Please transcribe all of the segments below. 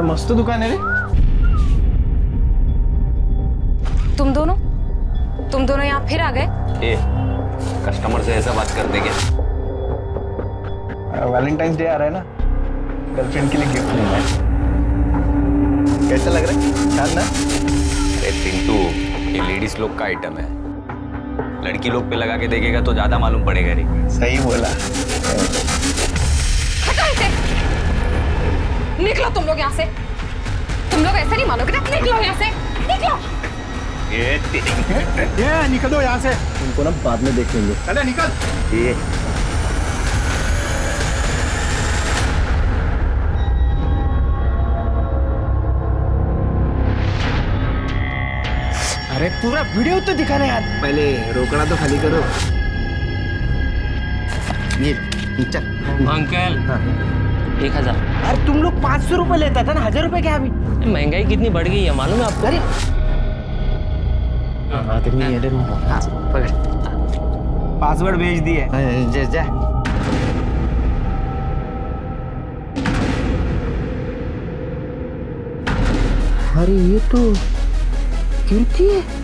मस्त दुकान है रे। तुम दोनों यहाँ फिर आ गए? कस्टमर से ऐसा बात करते क्या? वैलेंटाइंस डे आ रहा है ना, गर्लफ्रेंड के लिए गिफ्ट लेना है। कैसा लग रहा है? शानदार। अरे पिंटू, ये लेडीज लोग का आइटम है, लड़की लोग पे लगा के देखेगा तो ज्यादा मालूम पड़ेगा रे। सही बोला। हटो इसे, निकलो तुम लोग यहाँ से। तुम लोग ऐसे नहीं मानोगे ना, निकलो यहाँ से, निकलो। ये निकल दो यहाँ से। तुमको ना बाद में देख लेंगे। चले निकल। ये अरे पूरा वीडियो तो दिखाना यार। पहले रोकड़ा तो खाली करो। ये चल अंकल। हाँ। 1000। अरे तुम लोग 500 रुपए लेता था ना, 1000 रुपए क्या अभी? महंगाई कितनी बढ़ गई है मालूम है आपको? अरे आदमी है। हाँ पकड़, पासवर्ड भेज दिए। जा जा। अरे ये तो कीर्ति है।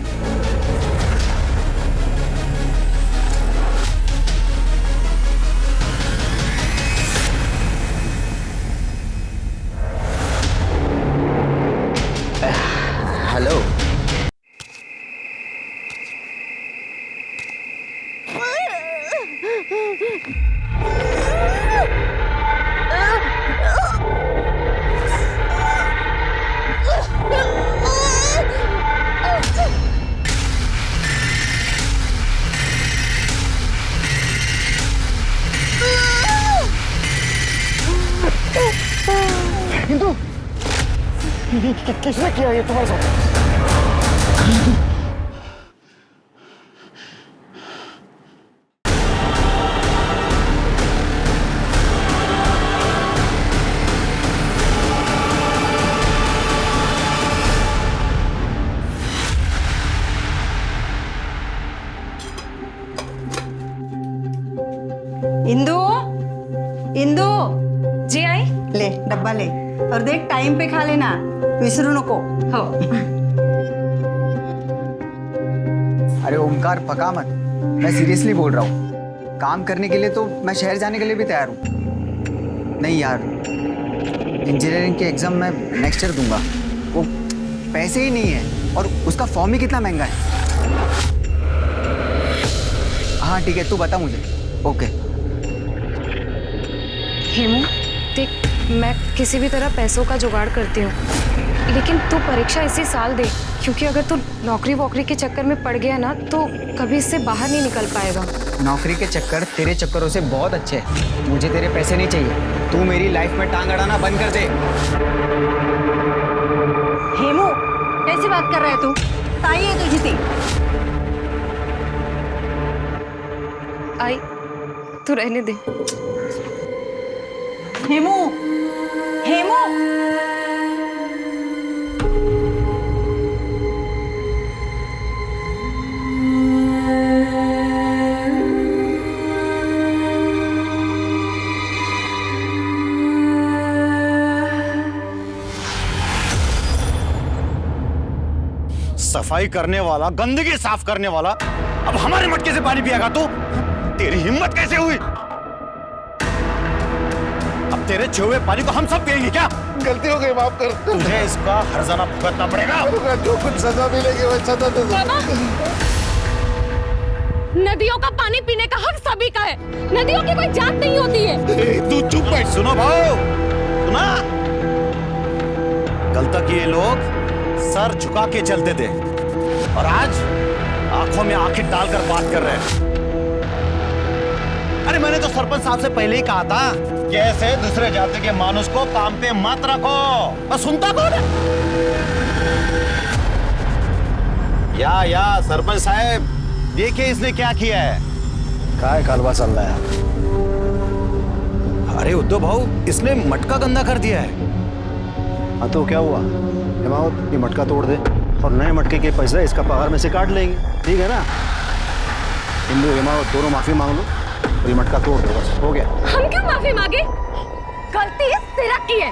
हेलो। हिंदू, किसने किया ये तुम्हारे साथ? इंदू, इंदू जी आई। ले डब्बा ले और देख टाइम पे खा लेना, विसरू नको। हो। अरे ओमकार पका मत, मैं सीरियसली बोल रहा हूँ। काम करने के लिए तो मैं शहर जाने के लिए भी तैयार हूँ। नहीं यार, इंजीनियरिंग के एग्जाम मैं नेक्स्ट ईयर दूंगा। वो पैसे ही नहीं है और उसका फॉर्म ही कितना महंगा है। हाँ ठीक है, तू बता मुझे। ओके। हेमू देख, मैं किसी भी तरह पैसों का जुगाड़ करती हूँ, लेकिन तू परीक्षा इसी साल दे, क्योंकि अगर तू नौकरी वोकरी के चक्कर में पड़ गया ना तो कभी इससे बाहर नहीं निकल पाएगा। नौकरी के चक्कर तेरे चक्करों से बहुत अच्छे हैं। मुझे तेरे पैसे नहीं चाहिए। तू मेरी लाइफ में टांग अड़ाना बंद कर दे। हेमू कैसी बात कर रहा है तू? ताई है तुझी ती। आई, तू रहने दे। हेमू, हेमू सफाई करने वाला, गंदगी साफ करने वाला, अब हमारे मटके से पानी पिएगा तू? तेरी हिम्मत कैसे हुई? अब तेरे छुए पानी को हम सब पिएंगे क्या? गलती हो गई, माफ कर। तुझे इसका हर्जाना भुगतना पड़ेगा। जो कुछ सजा मिलेगी वो सजा दे। नदियों का पानी पीने का हक सभी का है। नदियों की कोई जात नहीं होती है। तू चुप बैठ। सुनो भाऊ, सुना? कल तक ये लोग सर झुका के चलते थे और आज आंखों में आंखें डालकर बात कर रहे हैं। अरे मैंने तो सरपंच साहब से पहले ही कहा था कि ऐसे दूसरे जाति के मानुष को काम पे मत रखो। और सुनता कौन है? या सरपंच साहब, देखिए इसने क्या किया है। काय कालवा चल रहा है? अरे उद्धव भाऊ, इसने मटका गंदा कर दिया है। हाँ तो क्या हुआ? हिमावत, ये मटका तोड़ दे और नए मटके के पैसे इसका पगार में से काट लेंगे, ठीक है ना? हिंदू हिमावत दोनों माफी मांग लो और ये मटका तोड़ दो, बस हो गया। हम क्यों माफी मांगे? गलती सिरा की है।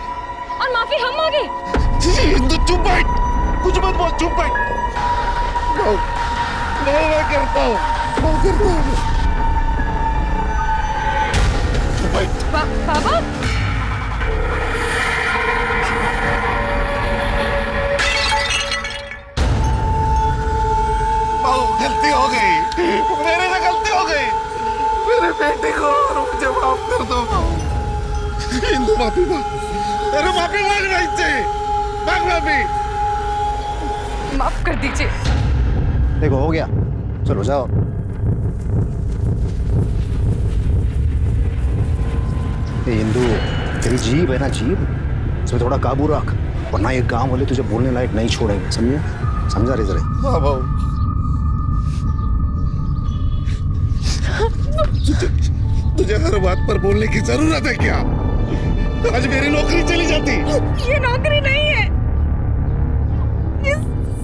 और माफी हम मांगे। हिंदू चुप बैठ, कुछ मत बोल, चुप बैठ। मैं करता हूँ, चुप बैठ। बाबा गलती हो गई, मेरे से गलती हो गई। मेरे बेटे को और मुझे माफ कर दो। हिंदू माफी मांग, तेरे माफी मांगना इससे, मांग माफी। माफ कर दीजिए। देखो हो गया, चलो जाओ। ये हिंदू, तेरी जीभ है ना, जीभ, इसमें थोड़ा काबू रख, वरना ये गांव वाले तुझे बोलने लायक नहीं छोड़ेंगे, समझे? समझा रे जरा। हाँ बाबू, तुझे हर बात पर बोलने की जरूरत है क्या? आज मेरी नौकरी चली जाती। ये नौकरी नहीं है, ये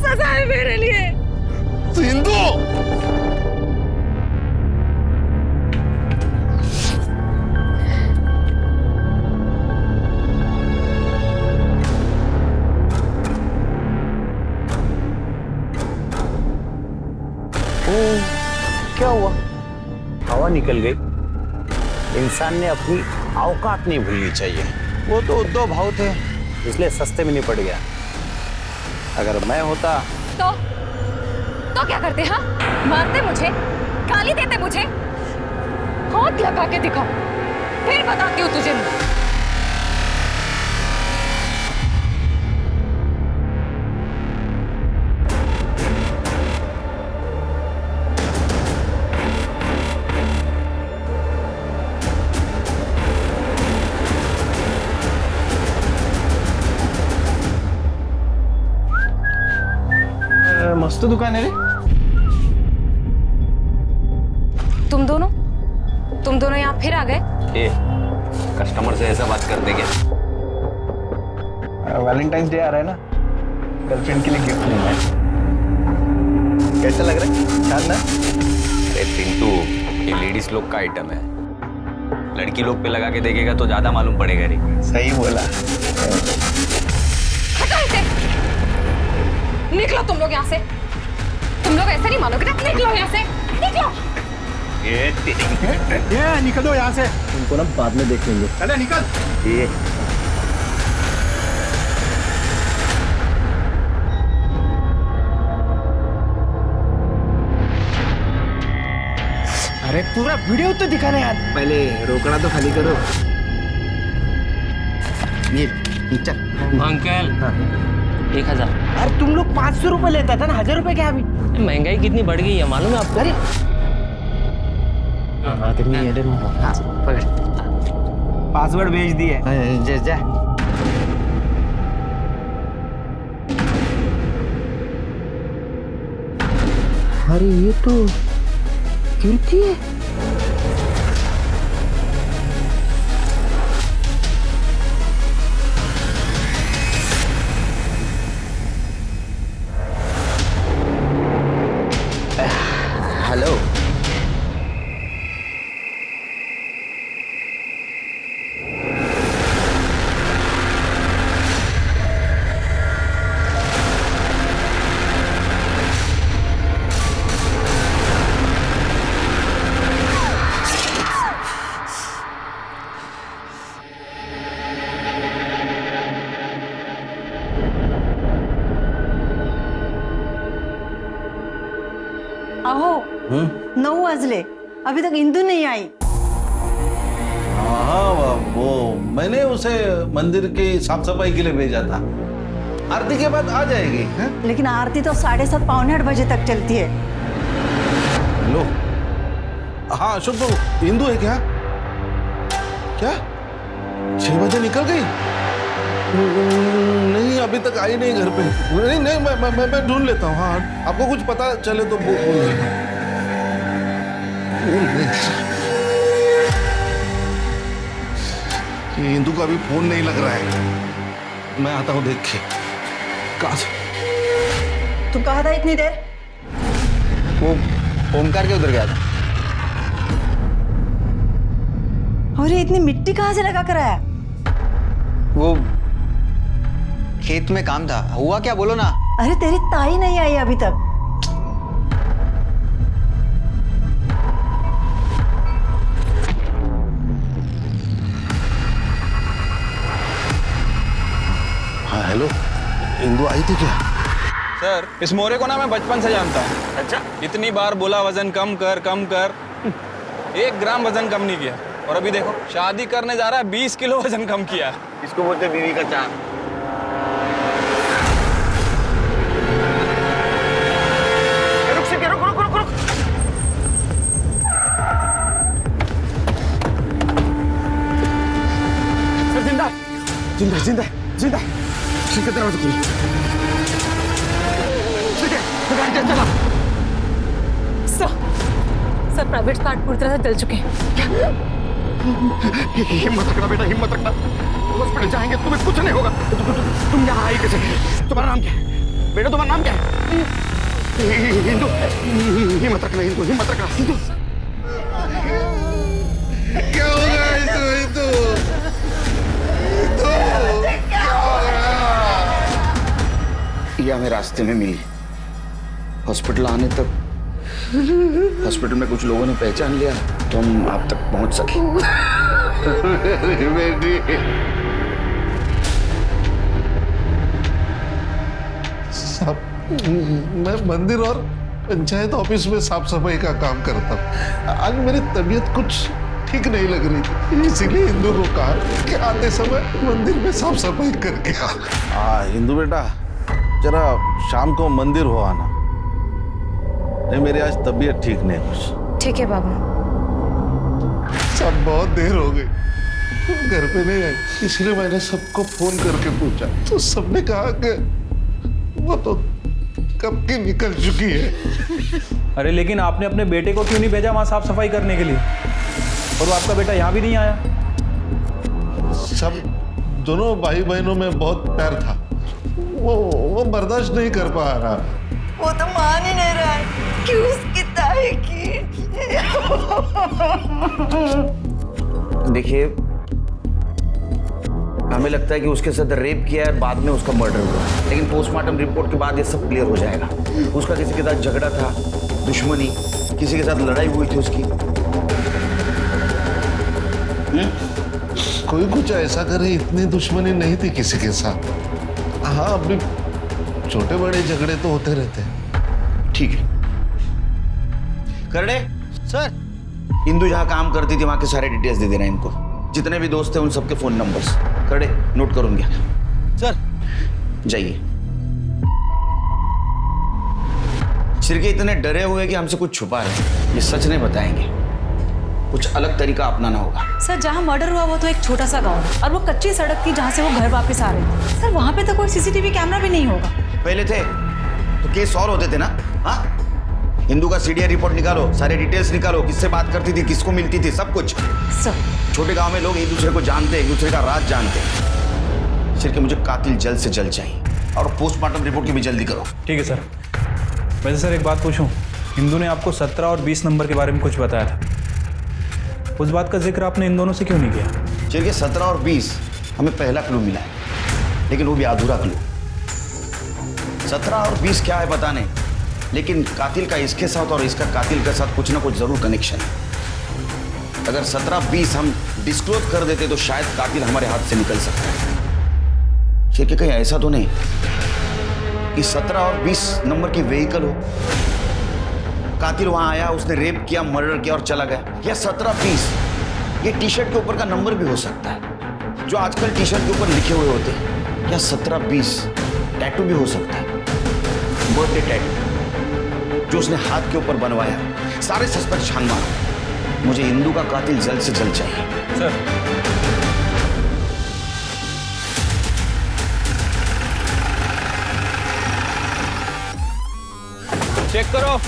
सजा है मेरे लिए। तो हिंदू, क्या हुआ? हवा निकल गई। इंसान ने अपनी औकात नहीं भूलनी चाहिए। वो तो उद्धव भाव थे, इसलिए सस्ते में निपट गया। अगर मैं होता तो क्या करते? हाँ, मारते मुझे, गाली देते मुझे, हाथ लगा के दिखाओ, फिर बताती हूँ तुझे। मस्त दुकान है रे। तुम दोनों यहाँ फिर आ गए? कस्टमर से ऐसा बात करते क्या? वैलेंटाइंस डे आ रहा है ना, गर्लफ्रेंड के लिए गिफ्ट लेना है। कैसा लग रहा है? शान ना? अरे पिंटू, ये लेडीज लोग का आइटम है, लड़की लोग पे लगा के देखेगा तो ज्यादा मालूम पड़ेगा रे। सही बोला। हटो इसे, निकलो तुम लोग यहाँ से। तुम लोग ऐसे नहीं मानोगे ना, निकलो यहाँ से, निकलो। ये निकल दो यहाँ से, तुमको ना बाद में देख लेंगे। चले निकल। ये अरे पूरा वीडियो तो दिखाना यार। पहले रोकड़ा तो खाली करो। ये चल। अंकल 1000। अरे तुम लोग 500 रुपए लेता था ना, 1000 रुपए क्या अभी? महंगाई कितनी बढ़ गई है मालूम है आपको? अरे हाँ कितनी है? हाँ, पकड़। पासवर्ड भेज दिए। जा जा। अरे ये तो कीर्ति है। हेलो। अहो 9 वाजले, अभी तक इंदू नहीं आई। हाँ वो मैंने उसे मंदिर की साफ सफाई के लिए भेजा था, आरती के बाद आ जाएगी। है? लेकिन आरती तो 7:30 पौने 8 बजे तक चलती है। हेलो, हाँ शुभ, हिंदू है क्या? क्या 6 बजे निकल गई? नहीं अभी तक आई नहीं घर पे। नहीं नहीं मैं ढूंढ लेता हूँ। हाँ आपको कुछ पता चले तो बोल देना। हिंदू का भी फोन नहीं लग रहा है, मैं आता हूँ देख के। कहाँ से? तू कहा था इतनी देर? वो ओमकार के उधर गया था। और ये इतनी मिट्टी कहाँ से लगा कर आया? वो खेत में काम था। हुआ क्या, बोलो ना। अरे तेरी ताई नहीं आई अभी तक। हाँ हेलो, इंदु आई थी क्या? सर, इस मोरे को ना मैं बचपन से जानता हूँ। अच्छा? इतनी बार बोला वजन कम कर कम कर, 1 ग्राम वजन कम नहीं किया। और अभी देखो शादी करने जा रहा है, 20 किलो वजन कम किया है। इसको बोलते बीवी का चांद। रुक। जिंदा। ठीक है, दरवाजा खोलो। ठीक है, गाड़ी चला। सर प्राइवेट कार्ड पूरी तरह से जल चुके हैं। हिम्मत रखना बेटा, हिम्मत रखना। हॉस्पिटल जाएंगे, तुम्हें कुछ नहीं होगा। तुम यहाँ आई कैसे? तुम्हारा नाम क्या है बेटा? तुम्हारा नाम क्या है? हिंदू। हिम्मत रखना हिंदू, हिम्मत रखना हिंदू। क्या हो गया हिंदू? ये हमें रास्ते में मिली। हॉस्पिटल आने तक हॉस्पिटल में कुछ लोगों ने पहचान लिया तो हम आप तक पहुंच सके। बेटी, मैं मंदिर और पंचायत ऑफिस में साफ सफाई का काम करता हूँ। आज मेरी तबीयत कुछ ठीक नहीं लग रही थी, इसीलिए हिंदू को कहा कि आते समय मंदिर में साफ सफाई करके आ। हाँ हिंदू बेटा, जरा शाम को मंदिर हो आना। नहीं, मेरी आज तबीयत ठीक नहीं कुछ। ठीक है बाबा। सब बहुत देर हो गई, घर पे नहीं आई, इसलिए मैंने सबको फोन करके पूछा तो सबने कहा कि वो तो कब की निकल चुकी है। अरे लेकिन आपने अपने बेटे को क्यों नहीं भेजा वहाँ साफ सफाई करने के लिए? और वो आपका बेटा यहाँ भी नहीं आया? सब दोनों भाई बहनों में बहुत प्यार था, वो बर्दाश्त नहीं कर पा रहा। वो तो मान ही नहीं रहा है कि उसकी ताई की। देखिए, हमें लगता है कि उसके साथ रेप किया है, बाद में उसका मर्डर हुआ, लेकिन पोस्टमार्टम रिपोर्ट के बाद ये सब क्लियर हो जाएगा। उसका किसी के साथ झगड़ा था, दुश्मनी, किसी के साथ लड़ाई हुई थी उसकी। कोई कुछ ऐसा करे, इतनी दुश्मनी नहीं थी किसी के साथ। हाँ, अभी छोटे बड़े झगड़े तो होते रहते हैं। ठीक है करड़े सर, इंदु जहाँ काम करती थी वहां के सारे डिटेल्स दे देना इनको, जितने भी दोस्त हैं उन सबके फोन नंबर्स। करड़े नोट करूंगा सर। जाइए। सिरके इतने डरे हुए कि हमसे कुछ छुपा है, ये सच नहीं बताएंगे, कुछ अलग तरीका अपनाना होगा। सर जहाँ मर्डर हुआ वो तो एक छोटा सा गांव है और वो कच्ची सड़क थी जहाँ से वो घर वापस आ रहे थे। सर वहाँ पे तो कोई सीसीटीवी कैमरा भी नहीं होगा। पहले थे तो केस सॉल्व होते थे ना। हाँ, इंदु का सीडीआर रिपोर्ट निकालो, सारे डिटेल्स निकालो, किससे बात करती थी, किसको मिलती थी, सब कुछ। सर छोटे गांव में लोग एक दूसरे को जानते हैं, एक दूसरे का राज जानते हैं। सिर्फ मुझे कातिल जल्द से जल्द चाहिए और पोस्टमार्टम रिपोर्ट की भी जल्दी करो। ठीक है सर। वैसे सर एक बात पूछूं, इंदु ने आपको 17 और 20 नंबर के बारे में कुछ बताया था, उस बात का जिक्र आपने इन दोनों से क्यों नहीं किया? चलिए 17 और 20 हमें पहला क्लू मिला है, लेकिन वो भी अधूरा क्लू। 17 और 20 क्या है पता नहीं, लेकिन कातिल का इसके साथ और इसका कातिल के साथ कुछ ना कुछ जरूर कनेक्शन है। अगर 17-20 हम डिस्क्लोज कर देते तो शायद कातिल हमारे हाथ से निकल सकता है। शेर के कहीं ऐसा तो नहीं कि 17 और 20 नंबर की व्हीकल हो, कातिल वहां आया, उसने रेप किया, मर्डर किया और चला गया। या 17-20 ये टी शर्ट के ऊपर का नंबर भी हो सकता है, जो आजकल टी शर्ट के ऊपर लिखे हुए होते हैं। या 17-20 टैटू भी हो सकता है, बर्थडे टैटू जो उसने हाथ के ऊपर बनवाया। सारे सस्पेक्ट छान मारो, मुझे इंदु का कातिल जल्द से जल्द चाहिए। सर चेक करो।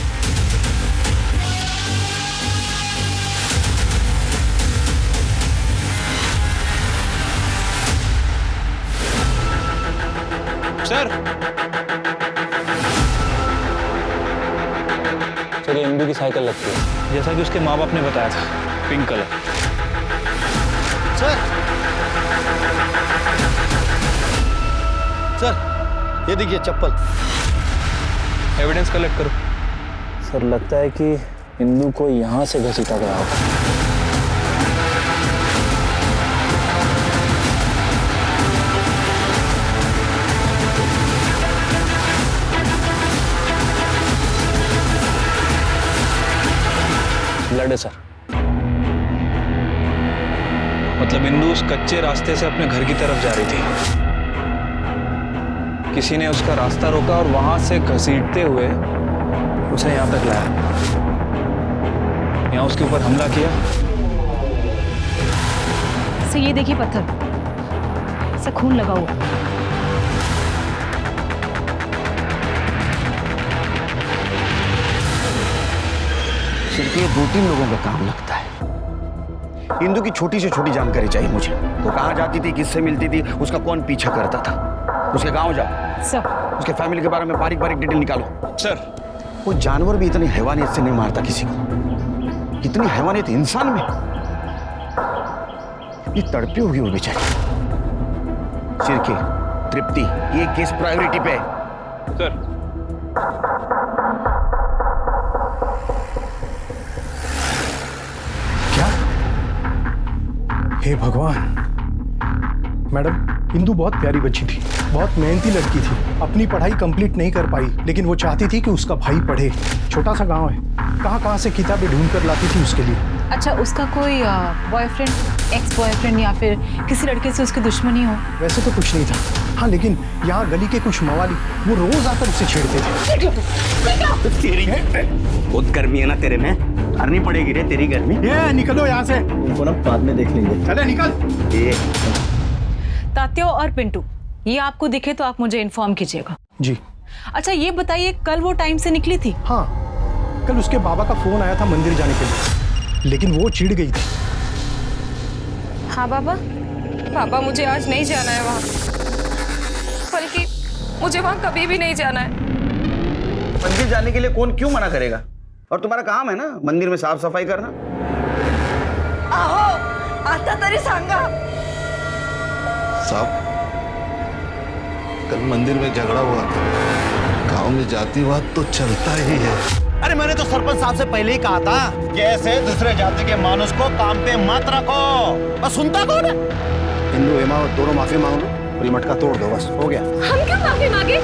सर सर, ये इंदु की साइकिल लगती है, जैसा कि उसके माँ बाप ने बताया था, पिंक कलर। सर ये देखिए चप्पल। एविडेंस कलेक्ट करो। सर लगता है कि इंदू को यहाँ से घसीटा गया होगा। ब्लड है सर। मतलब इंदू उस कच्चे रास्ते से अपने घर की तरफ जा रही थी, किसी ने उसका रास्ता रोका और वहां से घसीटते हुए उसे यहाँ तक लाया, यहाँ उसके ऊपर हमला किया। सर ये देखिए पत्थर से खून लगा हुआ। सिर्फ ये 2-3 लोगों का काम लगता है। इंदू की छोटी से छोटी जानकारी चाहिए मुझे। वो कहाँ जाती थी, किससे मिलती थी, उसका कौन पीछा करता था, उसके गांव जाओ, सर उसके फैमिली के बारे में बारीक बारीक डिटेल निकालो। सर वो जानवर भी इतनी हैवानियत से नहीं मारता किसी को, कितनी हैवानियत इंसान में। ये तड़पी होगी वो बेचारी। सिरके, तृप्ति, ये केस प्रायोरिटी पे है। सर हे भगवान। मैडम, इंदू बहुत प्यारी बच्ची थी, बहुत मेहनती लड़की थी। अपनी पढ़ाई कंप्लीट नहीं कर पाई, लेकिन वो चाहती थी कि उसका भाई पढ़े। छोटा सा गांव है, कहाँ कहाँ से किताबें ढूंढ कर लाती थी उसके लिए। अच्छा, उसका कोई बॉयफ्रेंड, एक्स बॉयफ्रेंड या फिर किसी लड़के से उसकी दुश्मनी हो? वैसे तो कुछ नहीं था, हाँ, लेकिन यहाँ गली के कुछ मवाली वो रोज आकर उसे छेड़ते थे। तेरी बहुत गर्मी है ना तेरे में, करनी पड़ेगी रे तेरी गर्मी। ये निकलो यहाँ से, उनको ना बाद में देख लेंगे। चले निकल। तात्या और पिंटू, ये आपको दिखे तो आप मुझे इन्फॉर्म कीजिएगा। जी। अच्छा ये बताइए, कल वो टाइम से निकली थी? हाँ, कल उसके बाबा का फोन आया था मंदिर जाने के लिए, लेकिन वो चिढ़ गई थी। हाँ बाबा, पापा मुझे आज नहीं जाना है वहाँ, बल्कि मुझे वहाँ कभी भी नहीं जाना है। मंदिर जाने के लिए कौन क्यों मना करेगा, और तुम्हारा काम है ना मंदिर में साफ सफाई करना। आहो, आता तरी सांगा। साहब कल मंदिर में झगड़ा हुआ था, गांव में जातिवाद तो चलता ही है। अरे मैंने तो सरपंच साहब से पहले ही कहा था कि ऐसे दूसरे जाति के मानुस को काम पे मत रखो, बस सुनता कौन है। हिंदू हेमावत दोनों माफी मांग लो और ये मटका तोड़ दो, बस हो गया। हम क्यों माफी मांगे?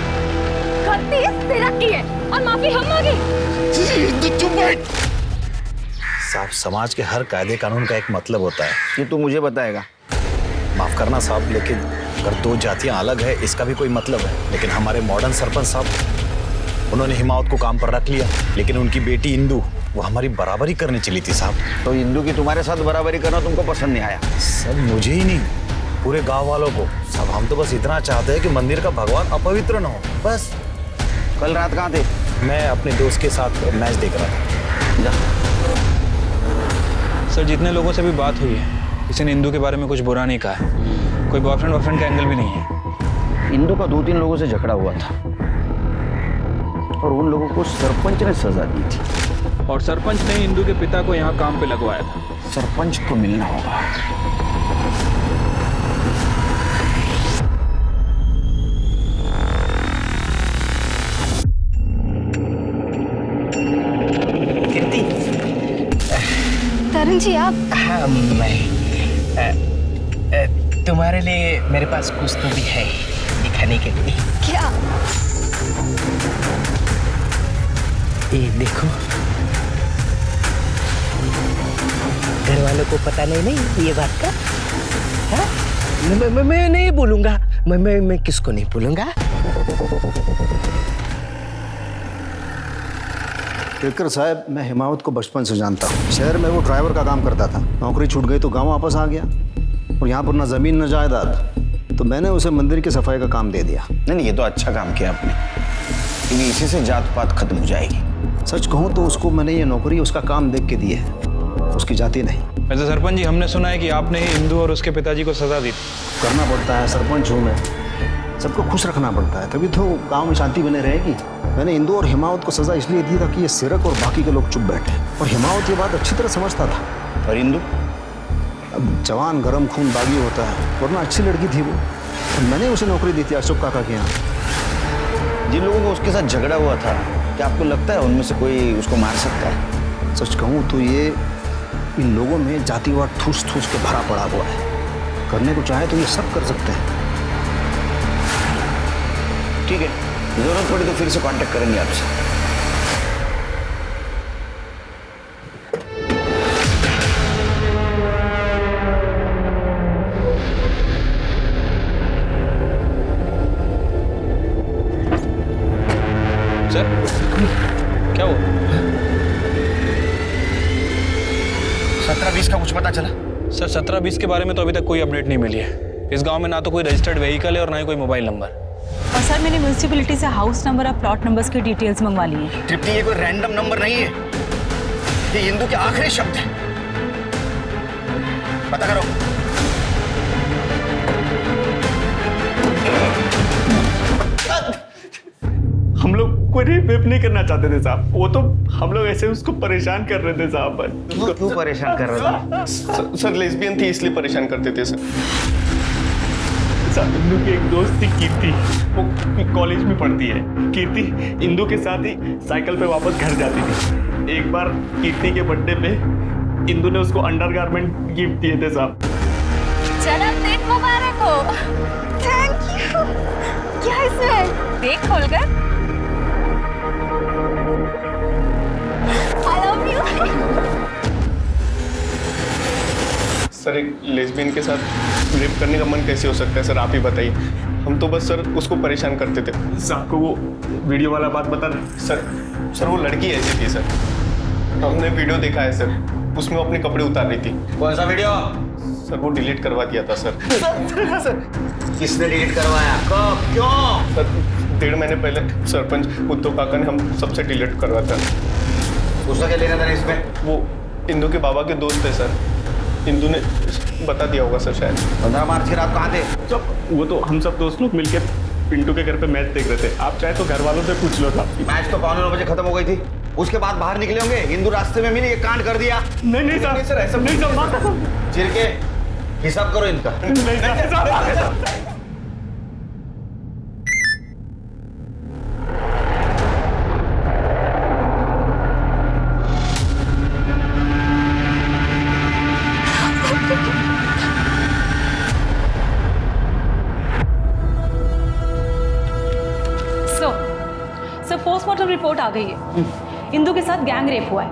गलती तेरा की है और माफी हम मांगे। चुप बैठ। साहब, समाज के हर कायदे कानून का एक मतलब होता है। ये तू मुझे बताएगा। माफ करना साहब, लेकिन अगर 2 जातियां अलग है इसका भी कोई मतलब है। लेकिन हमारे मॉडर्न सरपंच साहब, उन्होंने हिमावत को काम पर रख लिया, लेकिन उनकी बेटी इंदू वो हमारी बराबरी करने चली थी साहब। तो इंदू की तुम्हारे साथ बराबरी करना तुमको पसंद नहीं आया? सब मुझे ही नहीं, पूरे गांव वालों को। सब हम तो बस इतना चाहते हैं कि मंदिर का भगवान अपवित्र न हो, बस। कल रात कहाँ थे? मैं अपने दोस्त के साथ मैच देख रहा था। जा। सर जितने लोगों से भी बात हुई है, किसी ने इंदू के बारे में कुछ बुरा नहीं कहा है। कोई बॉयफ्रेंड वॉयफ्रेंड का एंगल भी नहीं है। इंदू का 2-3 लोगों से झगड़ा हुआ था और उन लोगों को सरपंच ने सजा दी थी, और सरपंच ने इंदू के पिता को यहाँ काम पे लगवाया था। सरपंच को मिलना होगा। तरुण जी आप? हाँ, मैं तुम्हारे लिए मेरे पास कुछ तो भी है दिखाने के लिए। क्या? ये देखो, घर वालों को पता नहीं ये बात का। हाँ? मैं नहीं बोलूंगा, मैं किसको नहीं बोलूंगा। केकर साहब, मैं हिमावत को बचपन से जानता हूँ। शहर में वो ड्राइवर का काम करता था, नौकरी छूट गई तो गांव वापस आ गया, और यहाँ पर ना जमीन न जायदाद, तो मैंने उसे मंदिर की सफाई का काम दे दिया। नहीं, ये तो अच्छा काम किया आपने, क्योंकि इसी से जात पात खत्म हो जाएगी। सच कहूँ तो उसको मैंने ये नौकरी उसका काम देख के दी है, उसकी जाति नहीं। वैसे सरपंच जी, हमने सुना है कि आपने ही इंदू और उसके पिताजी को सजा दी थी। करना पड़ता है, सरपंच हूँ मैं, सबको खुश रखना पड़ता है, तभी तो गांव में शांति बने रहेगी। मैंने इंदू और हिमावत को सजा इसलिए दी ताकि ये सिरक और बाकी के लोग चुप बैठे, और हिमावत ये बात अच्छी तरह समझता था। और इंदू अब जवान गरम खून बागी होता है, वरना अच्छी लड़की थी वो, मैंने उसे नौकरी दी थी अशोक काका के यहाँ। जिन लोगों को उसके साथ झगड़ा हुआ था, क्या आपको लगता है उनमें से कोई उसको मार सकता है? सच कहूँ तो ये इन लोगों में जातिवाद ठूस ठूस के भरा पड़ा हुआ है। करने को चाहे तो ये सब कर सकते हैं। ठीक है, जरूरत पड़ी तो फिर से कांटेक्ट करेंगे आपसे। सर क्या हुआ? 17-20 का कुछ पता चला? सर 17-20 के बारे में तो अभी तक कोई अपडेट नहीं मिली है। इस गांव में ना तो कोई रजिस्टर्ड व्हीकल है और ना ही कोई मोबाइल नंबर। और सर मैंने म्यूनिसिपैलिटी से हाउस नंबर और प्लॉट नंबर्स की डिटेल्स मंगवा ली है। तृप्ति, ये कोई रैंडम नंबर नहीं है, ये इंदु के आखिरी शब्द है। पता करो। हम लोग कोई रेप नहीं करना चाहते थे साहब, वो तो हम लोग ऐसे उसको परेशान कर रहे थे साहब। तुमको क्यों परेशान कर रहे थे? सर लेस्बियन थी इसलिए परेशान करते थे सर। इंदु की एक दोस्त थी कीर्ति, वो कॉलेज में पढ़ती है। कीर्ति इंदु के साथ ही साइकिल पे वापस घर जाती थी। एक बार कीर्ति के बर्थडे पे इंदु ने उसको अंडरगारमेंट गिफ्ट दिए थे साहब। जन्मदिन मुबारक हो। Thank you. क्या इसमें? देख खोलकर। I love you। सर एक लेस्बियन के साथ रेप करने का मन कैसे हो सकता है सर, आप ही बताइए। हम तो बस सर उसको परेशान करते थे। सर आपको वो वीडियो वाला बात बता दें सर वो लड़की ऐसी थी सर, हमने वीडियो देखा है सर, उसमें वो अपने कपड़े उतार रही थी। कौन सा वीडियो? सर वो डिलीट करवा दिया था सर। किसने डिलीट करवाया? कब? क्यों? सर 1.5 महीने पहले सरपंच उद्धव काका ने हम सबसे डिलीट करवा था। उसका क्या लेना था इसमें? वो इंदु के बाबा के दोस्त है सर, इंदु ने बता दिया होगा सर शायद। 15 मार्च की रात कहाँ थे? वो तो हम सब दोस्त लोग मिलकर पिंटू के घर पे मैच देख रहे थे। आप चाहे तो घर वालों से पूछ लो था। मैच तो 9:15 बजे खत्म हो गई थी, उसके बाद बाहर निकले होंगे, इंदु रास्ते में मिली, ये कांड कर दिया। नहीं सर ऐसा नहीं सर। चिरके हिसाब करो इनका। नहीं। पोस्टमार्टम रिपोर्ट आ गई है। इंदु के साथ गैंग रेप हुआ है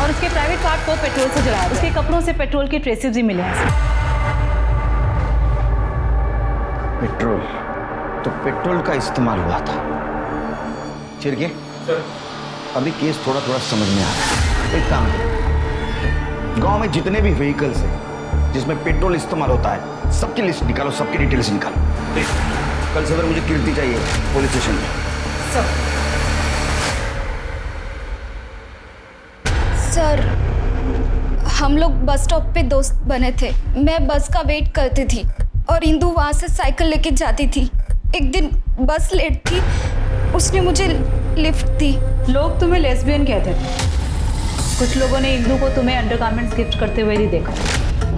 और उसके प्राइवेट कार को पेट्रोल से जलाया। उसके कपड़ों से पेट्रोल के ट्रेसेस भी मिले हैं। पेट्रोल? तो पेट्रोल का इस्तेमाल हुआ था। चिरके सर अभी केस थोड़ा समझ में आ रहा है। एक काम करो, गांव में जितने भी व्हीकल्स हैं जिसमें पेट्रोल इस्तेमाल होता है, सबकी लिस्ट निकालो, सबकी डिटेल्स निकालो। कल सवेरे मुझे कीर्ति चाहिए पुलिस स्टेशन में। सर हम लोग बस स्टॉप पे दोस्त बने थे। मैं बस का वेट करती थी और इंदु वहां से साइकिल लेके जाती थी। एक दिन बस लेट थी, उसने मुझे लिफ्ट दी। लोग तुम्हें लेस्बियन कहते थे। कुछ लोगों ने इंदु को तुम्हें अंडरगारमेंट्स गिफ्ट करते हुए भी देखा।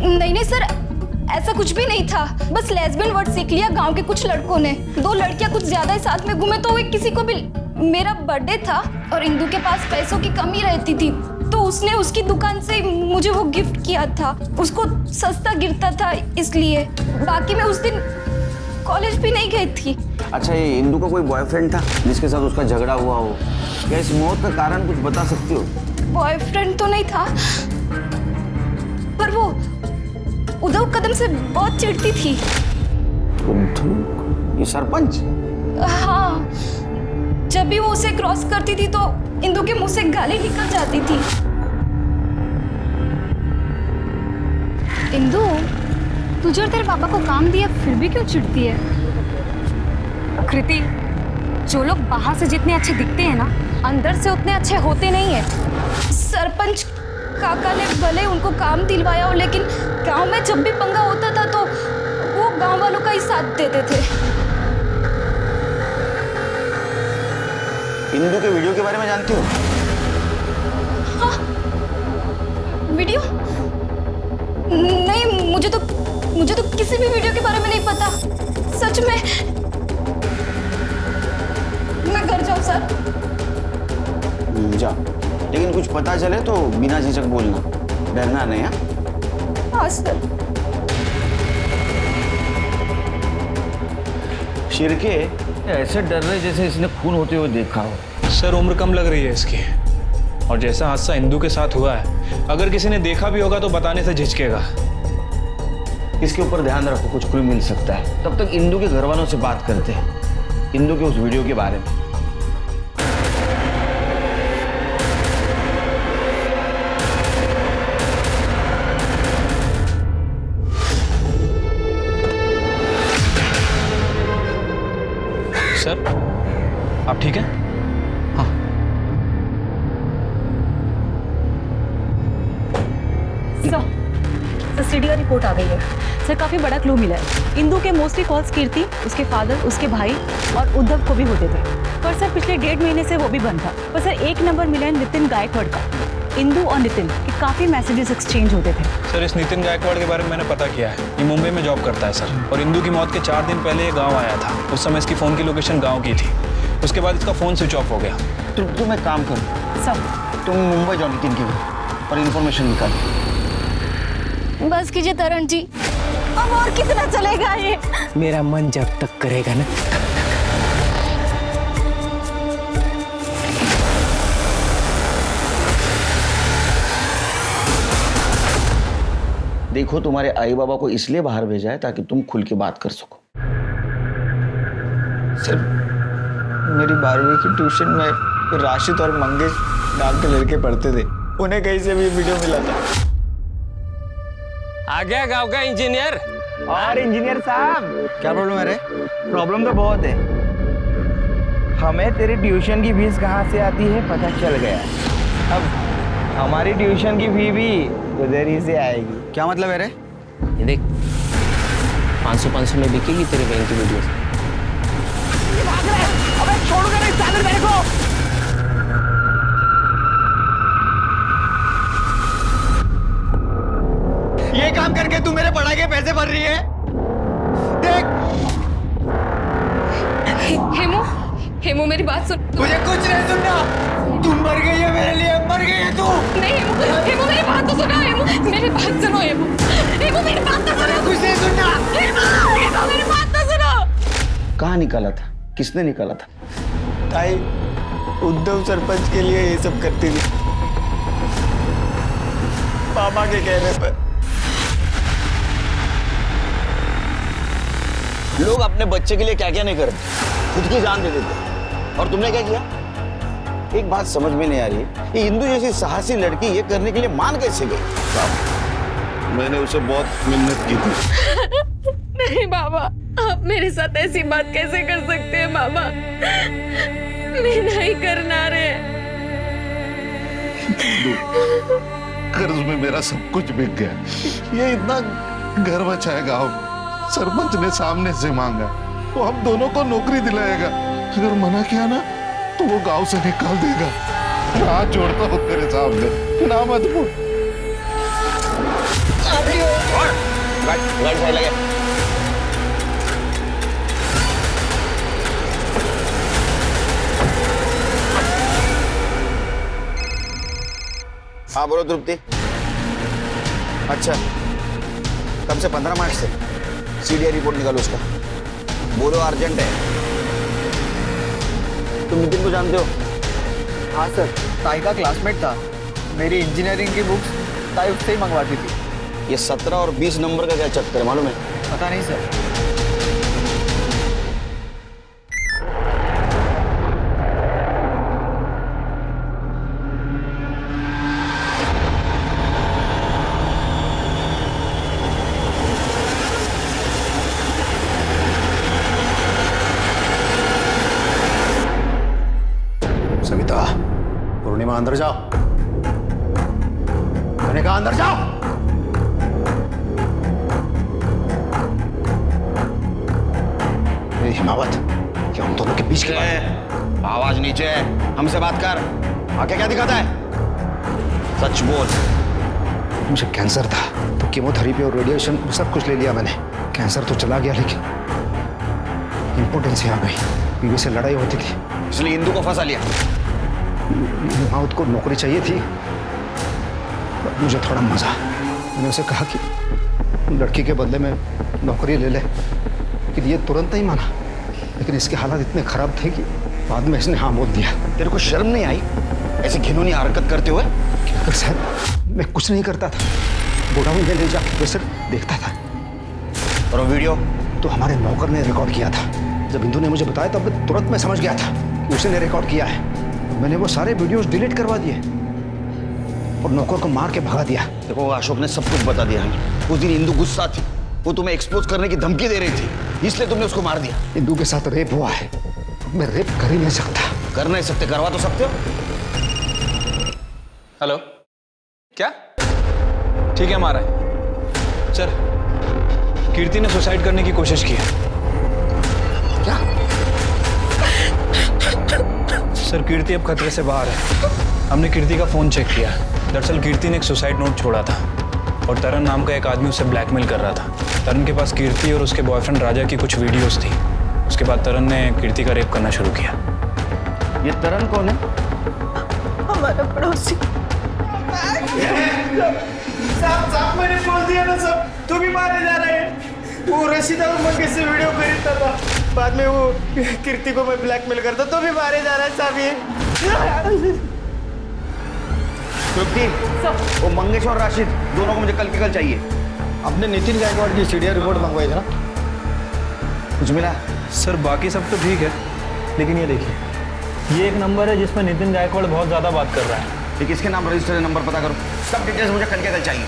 नहीं सर, ऐसा कुछ भी नहीं था। बस लेस्बियन वर्ड सीख लिया गांव के कुछ लड़कों ने। 2 लड़कियां कुछ ज्यादा ही साथ में घूमे तो किसी को भी। मेरा बर्थडे था और इंदु के पास पैसों की कमी रहती थी, तो उसने उसकी दुकान से मुझे वो गिफ्ट किया था। उसको सस्ता गिरता था इसलिए। बाकी मैं उस दिन कॉलेज भी नहीं गई थी। अच्छा, ये इंदु का कोई बॉयफ्रेंड था जिसके साथ उसका झगड़ा हुआ हो? क्या इस मौत का कारण कुछ बता सकती हो? बॉयफ्रेंड तो नहीं था, पर वो उद्धव कदम से बहुत चिढ़ती थी। ये सरपंच? हाँ, जब भी वो उसे क्रॉस करती थी तो इंदु के मुंह से गाली निकल जाती थी। इंदु, तुझे और तेरे पापा को काम दिया फिर भी क्यों चिढ़ती है? कृति, जो लोग बाहर से जितने अच्छे दिखते हैं ना, अंदर से उतने अच्छे होते नहीं है। सरपंच काका ने भले उनको काम दिलवाया हो, लेकिन गांव में जब भी पंगा होता था तो वो गांव वालों का ही साथ देते थे। इंदु के वीडियो के बारे में जानती हो? हाँ, वीडियो? नहीं, मुझे तो किसी भी वीडियो के बारे में नहीं पता। सच में मैं घर जाऊँ सर? जा, लेकिन कुछ पता चले तो बिना झिझक बोलना, डरना नहीं। हाँ सर। शिरके ऐसे डर रहे जैसे इसने खून होते हुए देखा हो। सर उम्र कम लग रही है इसकी, और जैसा हादसा इंदू के साथ हुआ है, अगर किसी ने देखा भी होगा तो बताने से झिझकेगा। इसके ऊपर ध्यान रखो, कुछ क्लू मिल सकता है। तब तक इंदू के घर वालों से बात करते हैं, इंदू के उस वीडियो के बारे में। सर आप ठीक हैं? सर सीडी का रिपोर्ट आ गई है। सर काफी बड़ा क्लू मिला है। इंदू के मोस्टली कॉल्स कीर्ति, उसके फादर, उसके भाई और उद्धव को भी होते थे। पर सर पिछले 1.5 महीने से वो भी बंद था। पर सर एक नंबर मिला है नितिन गायकवाड़ का। इंदू और नितिन के काफी मैसेजेस एक्सचेंज होते थे। सर इस नितिन गायकवाड़ के बारे में मैंने पता किया है। ये मुंबई में जॉब करता है सर, और इंदू की मौत के 4 दिन पहले ये गाँव आया था। उस समय इसकी फोन की लोकेशन गाँव की थी। उसके बाद इसका फोन स्विच ऑफ हो गया। तुम एक काम करो सर, तुम मुंबई जाओ नितिन के घर और इन्फॉर्मेशन निकालो। बस कीजिए तरण जी, अब और कितना चलेगा ये? मेरा मन जब तक करेगा ना। देखो, तुम्हारे आई बाबा को इसलिए बाहर भेजा है ताकि तुम खुल के बात कर सको। सर मेरी 12वीं की ट्यूशन में राशिद और मंगेश नाम के लड़के पढ़ते थे, उन्हें कहीं से भी वीडियो मिला था। आ गया गांव का इंजीनियर। और इंजीनियर साहब, क्या प्रॉब्लम है रे? प्रॉब्लम तो बहुत है। हमें तेरी ट्यूशन की फीस कहाँ से आती है पता चल गया। अब हमारी ट्यूशन की फी भी उधर ही से आएगी। क्या मतलब है रे? ये देख 500 में बिकेगी तेरे बहन की वीडियो। अबे छोड़ूंगा नहीं सागर मेरे को। ये काम करके तू मेरे पढ़ाई के पैसे भर रही है। देख हेमू मेरी बात सुन। तुझे कुछ नहीं सुनना। तू मर गई है मेरे लिए, मर गई है तू। नहीं हेमू मेरी बात तो सुनो। हेमू मेरी बात सुनो। हेमू मेरी बात तो सुनो। कुछ नहीं सुनना। हेमू मेरी बात तो सुनो। कहाँ निकाला था? किसने निकाला था? ताई उद्धव सरपंच के लिए ये सब करती थी, पापा के कहने पर। लोग अपने बच्चे के लिए क्या क्या नहीं करते, खुद की जान दे देते। और तुमने क्या किया? एक बात समझ में नहीं आ रही है, ये हिंदू जैसी साहसी लड़की ये करने के लिए मान कैसे गई? मैंने उसे बहुत मिन्नत की थी। नहीं बाबा, आप मेरे साथ ऐसी बात कैसे कर सकते हैं बाबा? मैं नहीं करना रे। कर्ज में मेरा सब कुछ बिक गया। ये इतना घर बचा है गाँव में, सरपंच ने सामने से मांगा, वो हम दोनों को नौकरी दिलाएगा। अगर मना किया ना तो वो गांव से निकाल देगा। हाथ जोड़ता हूँ तेरे सामने, ना मत बोल। हाँ बोलो तृप्ति। अच्छा, कब से? 15 मार्च से सीडीआई रिपोर्ट निकालो उसका। बोलो अर्जेंट है। तुम नितिन को जानते हो? हाँ सर, ताई का क्लासमेट था। मेरी इंजीनियरिंग की बुक्स ताई उससे ही मंगवाती थी। ये 17 और 20 नंबर का क्या चक्कर है मालूम है? पता नहीं सर। सविता, पूर्णिमा अंदर जाओ। मैंने कहा अंदर जाओ। हिमावत, क्या हम दोनों के बीच की बात है? आवाज नीचे है, हमसे बात कर। आके क्या दिखाता है? सच बोल। मुझे कैंसर था तो कीमोथेरेपी और रेडिएशन सब कुछ ले लिया मैंने। कैंसर तो चला गया, लेकिन इम्पोर्टेंसी आ गई। बीवी से लड़ाई होती थी इसलिए इंदू को फंसा लिया। हिमावत को नौकरी चाहिए थी, मुझे थोड़ा मजा। मैंने उसे कहा कि लड़की के बदले में नौकरी ले ले, लेकिन ये तुरंत नहीं माना। लेकिन इसके हालात इतने खराब थे कि बाद में इसने हाँ बोल दिया। तेरे को शर्म नहीं आई ऐसी घिनौनी हरकत करते हुए? डॉक्टर साहब, मैं कुछ नहीं करता था, गोडाउन में ले जाकर प्रेशर देखता था। और वो वीडियो तो हमारे नौकर ने रिकॉर्ड किया था। जब इंदू ने मुझे बताया तब तुरंत मैं समझ गया था कि उसने रिकॉर्ड किया है। मैंने वो सारे वीडियोस डिलीट करवा दिए और नौकर को मार के भगा दिया। देखो अशोक ने सब कुछ बता दिया हमें। उस दिन इंदू गुस्सा थी, वो तुम्हें एक्सपोज करने की धमकी दे रही थी, इसलिए तुमने उसको मार दिया। इंदू के साथ रेप हुआ है, मैं रेप कर ही नहीं सकता। कर नहीं सकते, करवा तो सकते हो। हेलो, क्या? ठीक है, मारा है। सर, कीर्ति ने सुसाइड करने की कोशिश की है। क्या? सर, कीर्ति अब खतरे से बाहर है। हमने कीर्ति का फोन चेक किया। दरअसल कीर्ति ने एक सुसाइड नोट छोड़ा था और तरन नाम का एक आदमी उसे ब्लैकमेल कर रहा था। तरन के पास कीर्ति और उसके बॉयफ्रेंड राजा की कुछ वीडियोस थी। उसके बाद तरन ने कीर्ति का रेप करना शुरू किया। ये तरन कौन है? हमारा पड़ोसी। साहब मैंने बोल दिया ना सब, तू भी मारे जा रहे हैं। वो रशीदा और मंगेश से वीडियो खरीदता था, बाद में वो कीर्ति को मैं ब्लैकमेल करता, तो भी मारे जा रहा है साहब ये। वो मंगेश और राशिद दोनों को मुझे कल के कल चाहिए। आपने नितिन गायकवाड़ की सीडीआर रिपोर्ट मंगवाई थी ना, कुछ मिला? सर, बाकी सब तो ठीक है, लेकिन ये देखिए, ये एक नंबर है जिसमें नितिन गायकवाड़ बहुत ज्यादा बात कर रहा है। ये किसके नाम रजिस्टर है? नंबर पता करो। सब डिटेल्स मुझे कल के कल चाहिए।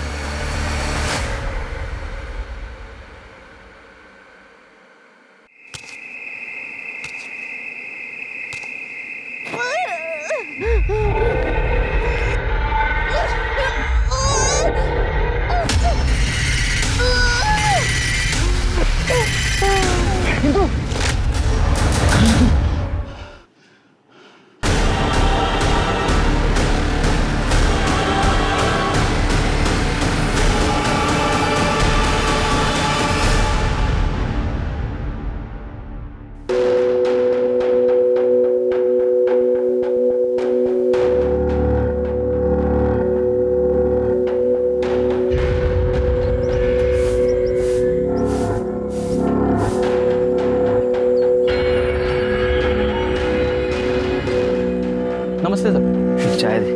नमस्ते सर। चाय दे।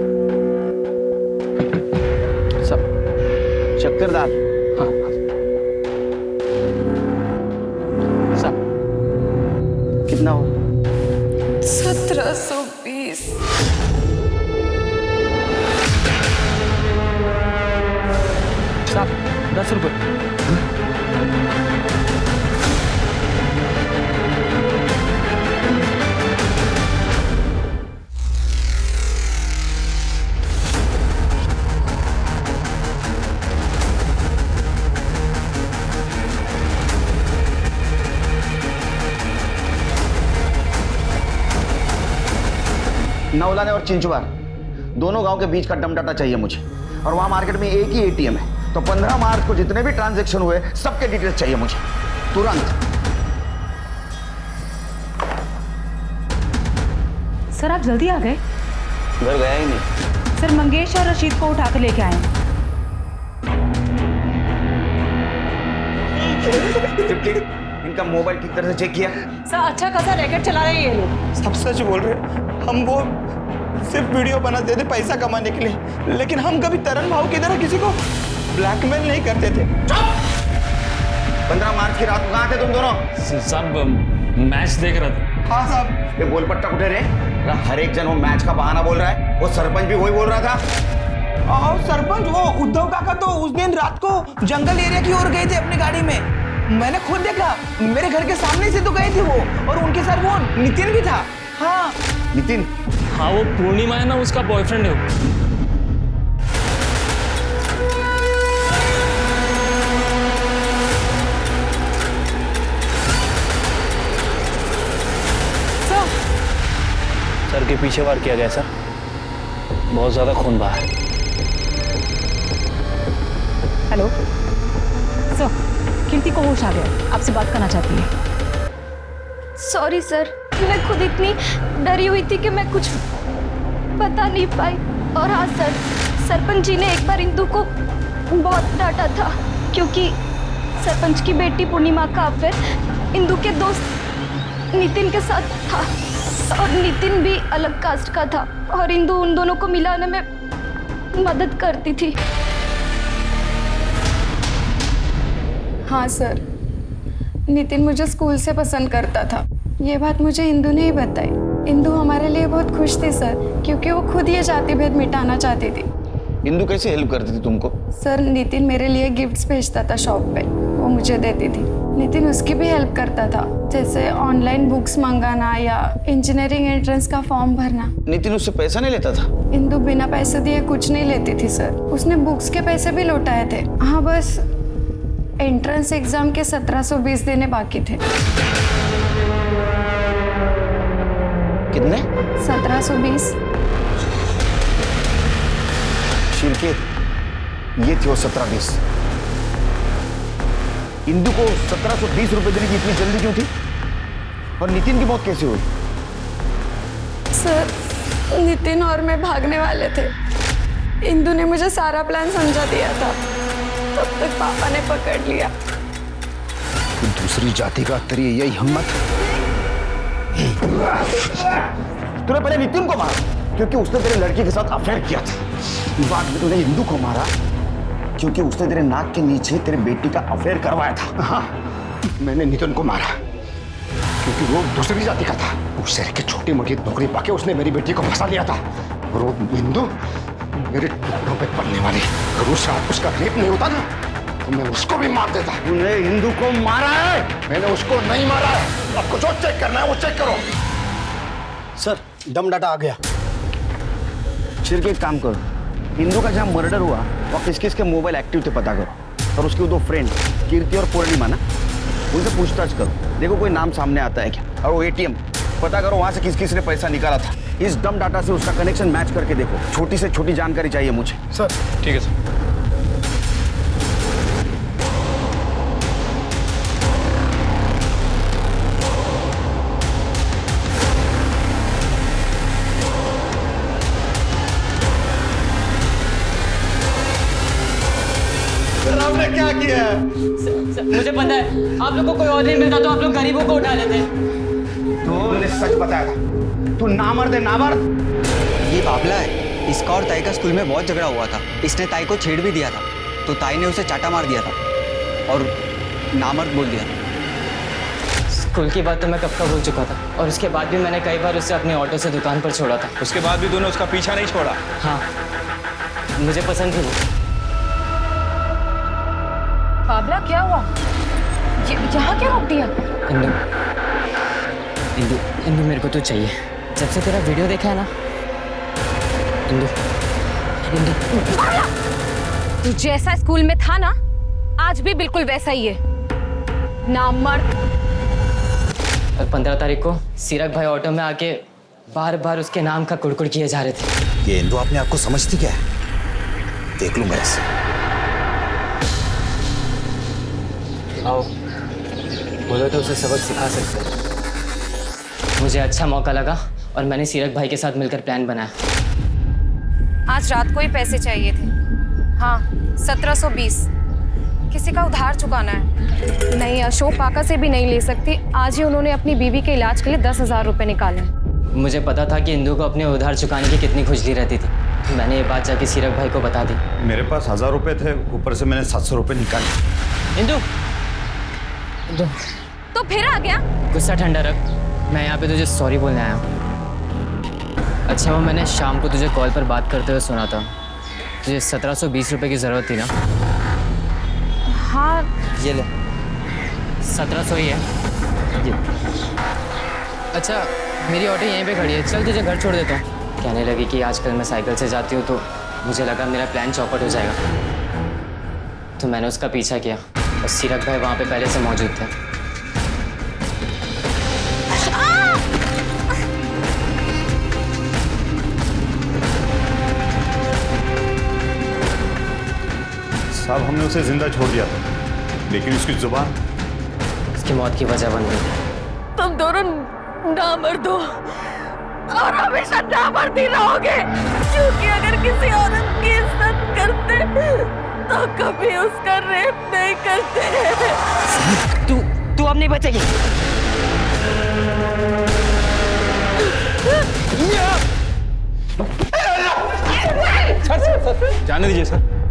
सब शक्कर दाल। हाँ सब कितना हो? 1720। साहब 10 रुपये। नौलाने और चिंचवार दोनों गांव के बीच का डम डाटा चाहिए मुझे, और वहां मार्केट में एक ही एटीएम है। तो 15 मार्च को जितने भी ट्रांजैक्शन हुए सबके डिटेल्स चाहिए मुझे तुरंत। सर आप जल्दी आ गए। घर गया ही नहीं। सर मंगेश और रशीद को उठाकर लेके आए हैं। इनका मोबाइल ठीक तरह से चेक किया? सर अच्छा खासा रैकेट चला रहे हैं ये लोग। सब सच बोल रहे हैं। हम वो सिर्फ वीडियो बनाते थे पैसा कमाने के लिए, लेकिन हम कभी तरन भाव की तरह किसी को ब्लैकमेल नहीं करते थे। 15 मार्च की रात को कहाँ थे तुम दोनों? सब मैच देख रहे थे। हाँ साहब। ये गोलपट्टा उठे रे? हर एक जन वो मैच का बहाना बोल रहा है। वो सरपंच भी वही बोल रहा था। और सरपंच वो उद्धव काका तो उस दिन रात को जंगल एरिया की ओर गए थे अपनी गाड़ी में। मैंने खुद देखा, मेरे घर के सामने से तो गए थे वो, और उनके साथ वो नितिन भी था। हाँ नितिन? हाँ वो पूर्णिमा है ना, उसका बॉयफ्रेंड है वो। सर के पीछे वार किया गया सर, बहुत ज्यादा खून बहा है। हेलो सर, कीर्ति को होश आ गया, आपसे बात करना चाहती है। सॉरी सर, मैं खुद इतनी डरी हुई थी कि मैं कुछ बता नहीं पाई। और हाँ सर, सरपंच जी ने एक बार इंदु को बहुत डांटा था क्योंकि सरपंच की बेटी पूर्णिमा का अफेयर इंदु के दोस्त नितिन के साथ था और नितिन भी अलग कास्ट का था और इंदु उन दोनों को मिलाने में मदद करती थी। हाँ सर, नितिन मुझे स्कूल से पसंद करता था। ये बात मुझे इंदु ने ही बताई। इंदु हमारे लिए बहुत खुश थी सर, क्योंकि वो खुद ये जाति भेद मिटाना चाहती थी। इंदु कैसे हेल्प करती थी तुमको? सर, नितिन मेरे लिए गिफ्ट्स भेजता था शॉप पे, वो मुझे देती थी। नितिन उसकी भी हेल्प करता था, जैसे ऑनलाइन बुक्स मंगाना या इंजीनियरिंग एंट्रेंस का फॉर्म भरना। नितिन उससे पैसा नहीं लेता था? इंदु बिना पैसे दिए कुछ नहीं लेती थी सर। उसने बुक्स के पैसे भी लौटाए थे। हाँ, बस एंट्रेंस एग्जाम के 1720 देने बाकी थे। कितने? 1720। ये थी वो 1720। इंदु को 1720 रुपए देने की इतनी जल्दी क्यों थी? और नितिन की मौत कैसे हुई? सर, नितिन और मैं भागने वाले थे। इंदु ने मुझे सारा प्लान समझा दिया था, तब तक पापा ने पकड़ लिया। दूसरी जाति का तेरी यही हिम्मत? तूने पहले नितिन को मारा क्योंकि उसने तेरे लड़की के साथ अफेयर किया था। बाद में तूने इंदु को मारा क्योंकि उसने तेरे नाक के नीचे तेरे बेटी का अफेयर करवाया था। हाँ, मैंने नितिन को मारा क्योंकि वो दूसरी जाति का था। उस शहर की छोटी मोटी नौकरी पाके उसने मेरी बेटी को फंसा लिया था। और वो इंदु मेरे टुकड़ों पे पड़ने वाली, अगर उस रात उसका रेप नहीं होता ना तो मैं उसको भी मार देता। तूने इंदु को मारा है? मैंने उसको नहीं मारा है। आपको जो चेक करना है वो चेक करो। सर, दम डाटा आ गया। सिर्फ एक काम करो, इंदु का जहाँ मर्डर हुआ वहाँ किस किस के मोबाइल एक्टिव थे पता करो, और उसके 2 फ्रेंड कीर्ति और पूर्णिमा ना, उनसे पूछताछ करो, देखो कोई नाम सामने आता है क्या। और वो एटीएम पता करो वहाँ से किस किस ने पैसा निकाला था। इस दम डाटा से उसका कनेक्शन मैच करके देखो। छोटी से छोटी जानकारी चाहिए मुझे। सर ठीक है सर। आपने क्या किया? मुझे पता है, आप लोग को कोई और नहीं मिलता तो आप लोग गरीबों को उठा लेते। तूने सच बताया था, तू नामर्द है, नामर्द। ये बाबला है, इसका और ताई का स्कूल में बहुत झगड़ा हुआ था। इसने ताई को छेड़ भी दिया था, तो ताई ने उसे चाटा मार दिया था और नामर्द बोल दिया था। स्कूल की बात तो मैं कब का भूल चुका था, और उसके बाद भी मैंने कई बार उसे अपने ऑटो से दुकान पर छोड़ा था। उसके बाद भी तूने उसका पीछा नहीं छोड़ा? हाँ, मुझे पसंद थी वो। बाबला, क्या हुआ? यहाँ क्या रोक दिया? इंदु, इंदु, इंदु मेरे को तो चाहिए। जब से तेरा वीडियो देखा है ना, इंदु, इंदु। तू जैसा स्कूल में था ना, आज भी बिल्कुल वैसा ही है, नामर्द। और 15 तारीख को सीरक भाई ऑटो में आके बार बार उसके नाम का कुड़कुड़ किए जा रहे थे। ये इंदु अपने आप को समझती क्या है? देख लूं मैं इसे। आओ, बोलो तो उसे सबक सिखा सकते हैं। मुझे अच्छा मौका लगा और मैंने सीरक भाई के साथ मिलकर प्लान बनाया। आज रात को ही पैसे चाहिए थे। हाँ, 1720। किसी का उधार चुकाना है। नहीं, अशोक काका से भी नहीं ले सकती। आज ही उन्होंने अपनी बीवी के इलाज के लिए 10,000 रुपए निकाले। मुझे पता था कि इंदु को अपने उधार चुकाने की कितनी खुजली रहती थी। मैंने ये बात जाके सीरक भाई को बता दी। मेरे पास 1000 रुपए थे, ऊपर से मैंने 700 रुपए निकाले। इंदु, इंदु, तो फिर आ गया? गुस्सा ठंडा रख। मैं यहाँ पे तुझे सॉरी बोलने आया हूँ। अच्छा, वो मैंने शाम को तुझे कॉल पर बात करते हुए सुना था। तुझे 1720 रुपए की ज़रूरत थी ना? हाँ, ये ले, 1700 ही है ये। अच्छा, मेरी ऑटो यहीं पे खड़ी है, चल तुझे घर छोड़ देता हूँ। कहने लगी कि आजकल मैं साइकिल से जाती हूँ, तो मुझे लगा मेरा प्लान चौपट हो जाएगा, तो मैंने उसका पीछा किया और सीरक भाई वहाँ पे पहले से मौजूद थे। साहब, हमने उसे जिंदा छोड़ दिया था, लेकिन उसकी जुबान उसकी मौत की वजह बन गई। तुम दोनों नामर्द हो और हमेशा नामर्दी रहोगे, क्योंकि अगर किसी औरत की इज्जत करते तो कभी उसका रेप नहीं करते। तू अब नहीं बचेगी। सर जाने दीजिए सर।